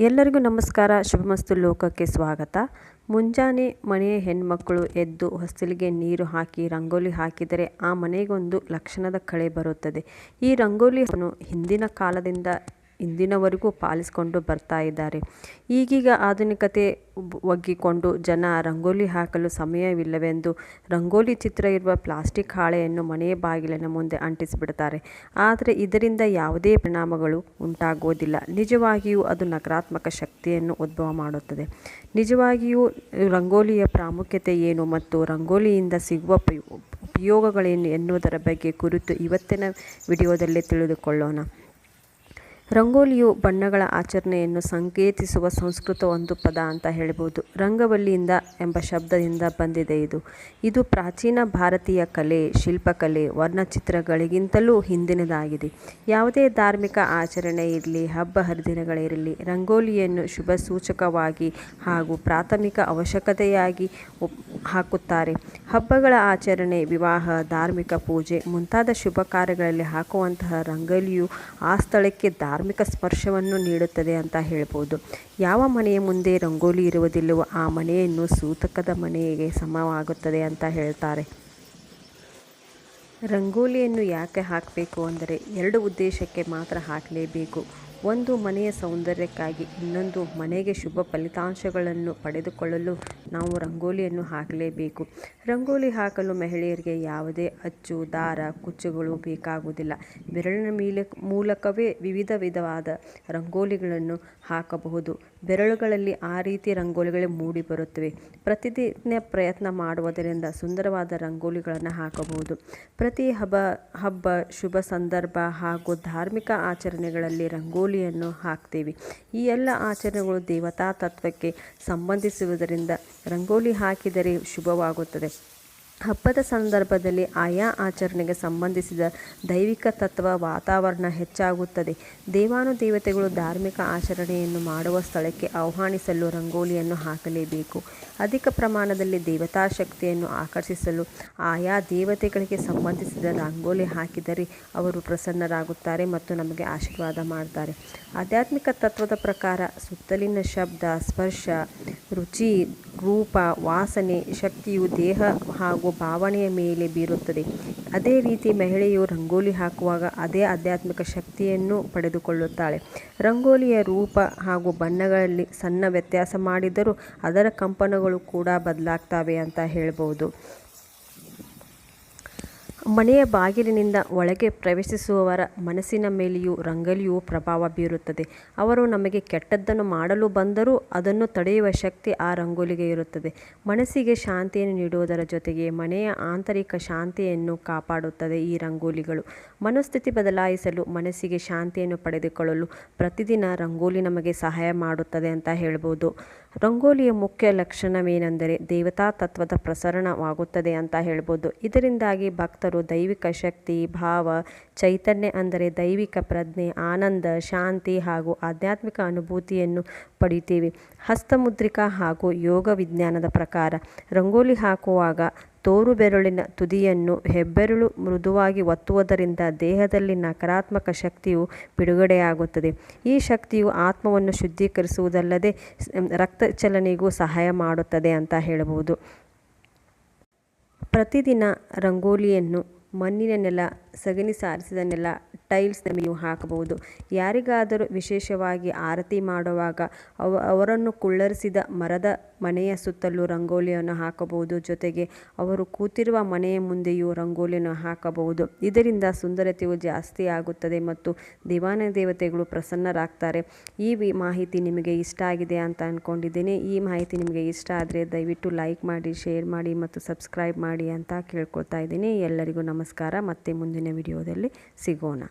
ಎಲ್ಲರಿಗೂ ನಮಸ್ಕಾರ. ಶುಭಮಸ್ತು ಲೋಕಕ್ಕೆ ಸ್ವಾಗತ. ಮುಂಜಾನೆ ಮನೆಯ ಹೆಣ್ಮಕ್ಕಳು ಎದ್ದು ಹೊಸ್ತಿಲಿಗೆ ನೀರು ಹಾಕಿ ರಂಗೋಲಿ ಹಾಕಿದರೆ ಆ ಮನೆಗೊಂದು ಲಕ್ಷಣದ ಕಳೆ ಬರುತ್ತದೆ. ಈ ರಂಗೋಲಿಯನ್ನು ಹಿಂದಿನ ಕಾಲದಿಂದ ಇಂದಿನವರೆಗೂ ಪಾಲಿಸಿಕೊಂಡು ಬರ್ತಾ ಇದ್ದಾರೆ. ಈಗೀಗ ಆಧುನಿಕತೆ ಒಗ್ಗಿಕೊಂಡು ಜನ ರಂಗೋಲಿ ಹಾಕಲು ಸಮಯವಿಲ್ಲವೆಂದು ರಂಗೋಲಿ ಚಿತ್ರ ಇರುವ ಪ್ಲಾಸ್ಟಿಕ್ ಹಾಳೆಯನ್ನು ಮನೆಯ ಬಾಗಿಲಿನ ಮುಂದೆ ಅಂಟಿಸಿಬಿಡ್ತಾರೆ. ಆದರೆ ಇದರಿಂದ ಯಾವುದೇ ಪರಿಣಾಮಗಳು ಉಂಟಾಗುವುದಿಲ್ಲ. ನಿಜವಾಗಿಯೂ ಅದು ನಕಾರಾತ್ಮಕ ಶಕ್ತಿಯನ್ನು ಉದ್ಭವ ಮಾಡುತ್ತದೆ. ನಿಜವಾಗಿಯೂ ರಂಗೋಲಿಯ ಪ್ರಾಮುಖ್ಯತೆ ಏನು ಮತ್ತು ರಂಗೋಲಿಯಿಂದ ಸಿಗುವ ಉಪಯೋಗಗಳೇನು ಎನ್ನುವುದರ ಬಗ್ಗೆ ಕುರಿತು ಇವತ್ತಿನ ವಿಡಿಯೋದಲ್ಲಿ ತಿಳಿದುಕೊಳ್ಳೋಣ. ರಂಗೋಲಿಯು ಬಣ್ಣಗಳ ಆಚರಣೆಯನ್ನು ಸಂಕೇತಿಸುವ ಸಂಸ್ಕೃತ ಒಂದು ಪದ ಅಂತ ಹೇಳ್ಬೋದು. ರಂಗವಲ್ಲಿಯಿಂದ ಎಂಬ ಶಬ್ದದಿಂದ ಬಂದಿದೆ. ಇದು ಪ್ರಾಚೀನ ಭಾರತೀಯ ಕಲೆ, ಶಿಲ್ಪಕಲೆ, ವರ್ಣಚಿತ್ರಗಳಿಗಿಂತಲೂ ಹಿಂದಿನದಾಗಿದೆ. ಯಾವುದೇ ಧಾರ್ಮಿಕ ಆಚರಣೆ ಇರಲಿ, ಹಬ್ಬ ಹರಿದಿನಗಳಿರಲಿ, ರಂಗೋಲಿಯನ್ನು ಶುಭ ಸೂಚಕವಾಗಿ ಹಾಗೂ ಪ್ರಾಥಮಿಕ ಅವಶ್ಯಕತೆಯಾಗಿ ಹಾಕುತ್ತಾರೆ. ಹಬ್ಬಗಳ ಆಚರಣೆ, ವಿವಾಹ, ಧಾರ್ಮಿಕ ಪೂಜೆ ಮುಂತಾದ ಶುಭ ಕಾರ್ಯಗಳಲ್ಲಿ ಹಾಕುವಂತಹ ರಂಗೋಲಿಯು ಆ ಸ್ಥಳಕ್ಕೆ ಧಾರ್ಮಿಕ ಸ್ಪರ್ಶವನ್ನು ನೀಡುತ್ತದೆ ಅಂತ ಹೇಳ್ಬೋದು. ಯಾವ ಮನೆಯ ಮುಂದೆ ರಂಗೋಲಿ ಇರುವುದಿಲ್ಲವೋ ಆ ಮನೆಯನ್ನು ಸೂತಕದ ಮನೆಗೆ ಸಮವಾಗುತ್ತದೆ ಅಂತ ಹೇಳ್ತಾರೆ. ರಂಗೋಲಿಯನ್ನು ಯಾಕೆ ಹಾಕಬೇಕು ಅಂದರೆ 2 ಉದ್ದೇಶಕ್ಕೆ ಮಾತ್ರ ಹಾಕಲೇಬೇಕು. ಒಂದು, ಮನೆಯ ಸೌಂದರ್ಯಕ್ಕಾಗಿ. ಇನ್ನೊಂದು, ಮನೆಗೆ ಶುಭ ಫಲಿತಾಂಶಗಳನ್ನು ಪಡೆದುಕೊಳ್ಳಲು ನಾವು ರಂಗೋಲಿಯನ್ನು ಹಾಕಲೇಬೇಕು. ರಂಗೋಲಿ ಹಾಕಲು ಮಹಿಳೆಯರಿಗೆ ಯಾವುದೇ ಅಚ್ಚು, ದಾರ, ಕುಚ್ಚುಗಳು ಬೇಕಾಗುವುದಿಲ್ಲ. ಬೆರಳಿನ ಮೂಲಕವೇ ವಿಧವಾದ ರಂಗೋಲಿಗಳನ್ನು ಹಾಕಬಹುದು. ಬೆರಳುಗಳಲ್ಲಿ ಆ ರೀತಿ ರಂಗೋಲಿಗಳು ಮೂಡಿ ಬರುತ್ತವೆ. ಪ್ರತಿದಿನ ಪ್ರಯತ್ನ ಮಾಡುವುದರಿಂದ ಸುಂದರವಾದ ರಂಗೋಲಿಗಳನ್ನು ಹಾಕಬಹುದು. ಪ್ರತಿ ಹಬ್ಬ, ಶುಭ ಸಂದರ್ಭ ಹಾಗೂ ಧಾರ್ಮಿಕ ಆಚರಣೆಗಳಲ್ಲಿ ರಂಗೋಲಿಯನ್ನು ಹಾಕ್ತೇವೆ. ಈ ಎಲ್ಲ ಆಚರಣೆಗಳು ದೇವತಾ ತತ್ವಕ್ಕೆ ಸಂಬಂಧಿಸುವುದರಿಂದ ರಂಗೋಲಿ ಹಾಕಿದರೆ ಶುಭವಾಗುತ್ತದೆ. ಹಬ್ಬದ ಸಂದರ್ಭದಲ್ಲಿ ಆಯಾ ಆಚರಣೆಗೆ ಸಂಬಂಧಿಸಿದ ದೈವಿಕ ತತ್ವ ವಾತಾವರಣ ಹೆಚ್ಚಾಗುತ್ತದೆ. ದೇವಾನುದೇವತೆಗಳು ಧಾರ್ಮಿಕ ಆಚರಣೆಯನ್ನು ಮಾಡುವ ಸ್ಥಳಕ್ಕೆ ಆಹ್ವಾನಿಸಲು ರಂಗೋಲಿಯನ್ನು ಹಾಕಲೇಬೇಕು. ಅಧಿಕ ಪ್ರಮಾಣದಲ್ಲಿ ದೇವತಾ ಶಕ್ತಿಯನ್ನು ಆಕರ್ಷಿಸಲು ಆಯಾ ದೇವತೆಗಳಿಗೆ ಸಂಬಂಧಿಸಿದ ರಂಗೋಲಿ ಹಾಕಿದರೆ ಅವರು ಪ್ರಸನ್ನರಾಗುತ್ತಾರೆ ಮತ್ತು ನಮಗೆ ಆಶೀರ್ವಾದ ಮಾಡ್ತಾರೆ. ಆಧ್ಯಾತ್ಮಿಕ ತತ್ವದ ಪ್ರಕಾರ ಸುತ್ತಲಿನ ಶಬ್ದ, ಸ್ಪರ್ಶ, ರುಚಿ, ರೂಪ, ವಾಸನೆ ಶಕ್ತಿಯು ದೇಹ ಹಾಗೂ ಭಾವನೆಯ ಮೇಲೆ ಬೀರುತ್ತದೆ. ಅದೇ ರೀತಿ ಮಹಿಳೆಯು ರಂಗೋಲಿ ಹಾಕುವಾಗ ಅದೇ ಆಧ್ಯಾತ್ಮಿಕ ಶಕ್ತಿಯನ್ನು ಪಡೆದುಕೊಳ್ಳುತ್ತಾಳೆ. ರಂಗೋಲಿಯ ರೂಪ ಹಾಗೂ ಬಣ್ಣಗಳಲ್ಲಿ ಸಣ್ಣ ವ್ಯತ್ಯಾಸ ಮಾಡಿದರೂ ಅದರ ಕಂಪನಗಳು ಕೂಡ ಬದಲಾಗ್ತವೆ ಅಂತ ಹೇಳ್ಬೋದು. ಮನೆಯ ಬಾಗಿಲಿನಿಂದ ಒಳಗೆ ಪ್ರವೇಶಿಸುವವರ ಮನಸ್ಸಿನ ಮೇಲೆಯೂ ರಂಗೋಲಿಯು ಪ್ರಭಾವ ಬೀರುತ್ತದೆ. ಅವರು ನಮಗೆ ಕೆಟ್ಟದ್ದನ್ನು ಮಾಡಲು ಬಂದರೂ ಅದನ್ನು ತಡೆಯುವ ಶಕ್ತಿ ಆ ರಂಗೋಲಿಗೆ ಇರುತ್ತದೆ. ಮನಸ್ಸಿಗೆ ಶಾಂತಿಯನ್ನು ನೀಡುವುದರ ಜೊತೆಗೆ ಮನೆಯ ಆಂತರಿಕ ಶಾಂತಿಯನ್ನು ಕಾಪಾಡುತ್ತದೆ. ಈ ರಂಗೋಲಿಗಳು ಮನಸ್ಥಿತಿ ಬದಲಾಯಿಸಲು, ಮನಸ್ಸಿಗೆ ಶಾಂತಿಯನ್ನು ಪಡೆದುಕೊಳ್ಳಲು ಪ್ರತಿದಿನ ರಂಗೋಲಿ ನಮಗೆ ಸಹಾಯ ಮಾಡುತ್ತದೆ ಅಂತ ಹೇಳ್ಬೋದು. ರಂಗೋಲಿಯ ಮುಖ್ಯ ಲಕ್ಷಣವೇನೆಂದರೆ ದೇವತಾ ತತ್ವದ ಪ್ರಸರಣವಾಗುತ್ತದೆ ಅಂತ ಹೇಳ್ಬೋದು. ಇದರಿಂದಾಗಿ ಭಕ್ತರು ದೈವಿಕ ಶಕ್ತಿ, ಭಾವ, ಚೈತನ್ಯ ಅಂದರೆ ದೈವಿಕ ಪ್ರಜ್ಞೆ, ಆನಂದ, ಶಾಂತಿ ಹಾಗೂ ಆಧ್ಯಾತ್ಮಿಕ ಅನುಭೂತಿಯನ್ನು ಪಡೆಯುತ್ತೇವೆ. ಹಸ್ತಮುದ್ರಿಕಾ ಹಾಗೂ ಯೋಗ ವಿಜ್ಞಾನದ ಪ್ರಕಾರ ರಂಗೋಲಿ ಹಾಕುವಾಗ ತೋರು ಬೆರಳಿನ ತುದಿಯನ್ನು ಹೆಬ್ಬೆರಳು ಮೃದುವಾಗಿ ಒತ್ತುವುದರಿಂದ ದೇಹದಲ್ಲಿ ನಕಾರಾತ್ಮಕ ಶಕ್ತಿಯು ಬಿಡುಗಡೆಯಾಗುತ್ತದೆ. ಈ ಶಕ್ತಿಯು ಆತ್ಮವನ್ನು ಶುದ್ಧೀಕರಿಸುವುದಲ್ಲದೆ ರಕ್ತ ಚಲನೆಗೂ ಸಹಾಯ ಮಾಡುತ್ತದೆ ಅಂತ ಹೇಳಬಹುದು. ಪ್ರತಿದಿನ ರಂಗೋಲಿಯನ್ನು ಮಣ್ಣಿನ ನೆಲ, ಸಗಣಿ ಸಾರಿಸಿದ ನೆಲ, ಟೈಲ್ಸ್ ಮೇಲೆಯೂ ಹಾಕಬಹುದು. ಯಾರಿಗಾದರೂ ವಿಶೇಷವಾಗಿ ಆರತಿ ಮಾಡುವಾಗ ಅವರನ್ನು ಕುಳ್ಳರಿಸಿದ ಮರದ ಮನೆಯ ಸುತ್ತಲೂ ರಂಗೋಲಿಯನ್ನು ಹಾಕಬಹುದು. ಜೊತೆಗೆ ಅವರು ಕೂತಿರುವ ಮನೆಯ ಮುಂದೆಯೂ ರಂಗೋಲಿಯನ್ನು ಹಾಕಬಹುದು. ಇದರಿಂದ ಸುಂದರತೆಯು ಜಾಸ್ತಿ ಆಗುತ್ತದೆ ಮತ್ತು ದೇವಾನುದೇವತೆಗಳು ಪ್ರಸನ್ನರಾಗ್ತಾರೆ. ಈ ಮಾಹಿತಿ ನಿಮಗೆ ಇಷ್ಟ ಆಗಿದೆ ಅಂತ ಅಂದ್ಕೊಂಡಿದ್ದೀನಿ. ಈ ಮಾಹಿತಿ ನಿಮಗೆ ಇಷ್ಟ ಆದರೆ ದಯವಿಟ್ಟು ಲೈಕ್ ಮಾಡಿ, ಶೇರ್ ಮಾಡಿ ಮತ್ತು ಸಬ್ಸ್ಕ್ರೈಬ್ ಮಾಡಿ ಅಂತ ಕೇಳ್ಕೊಳ್ತಾ ಇದ್ದೀನಿ. ಎಲ್ಲರಿಗೂ ನಮಸ್ಕಾರ. ಮತ್ತೆ ಮುಂದಿನ ವಿಡಿಯೋದಲ್ಲಿ ಸಿಗೋಣ.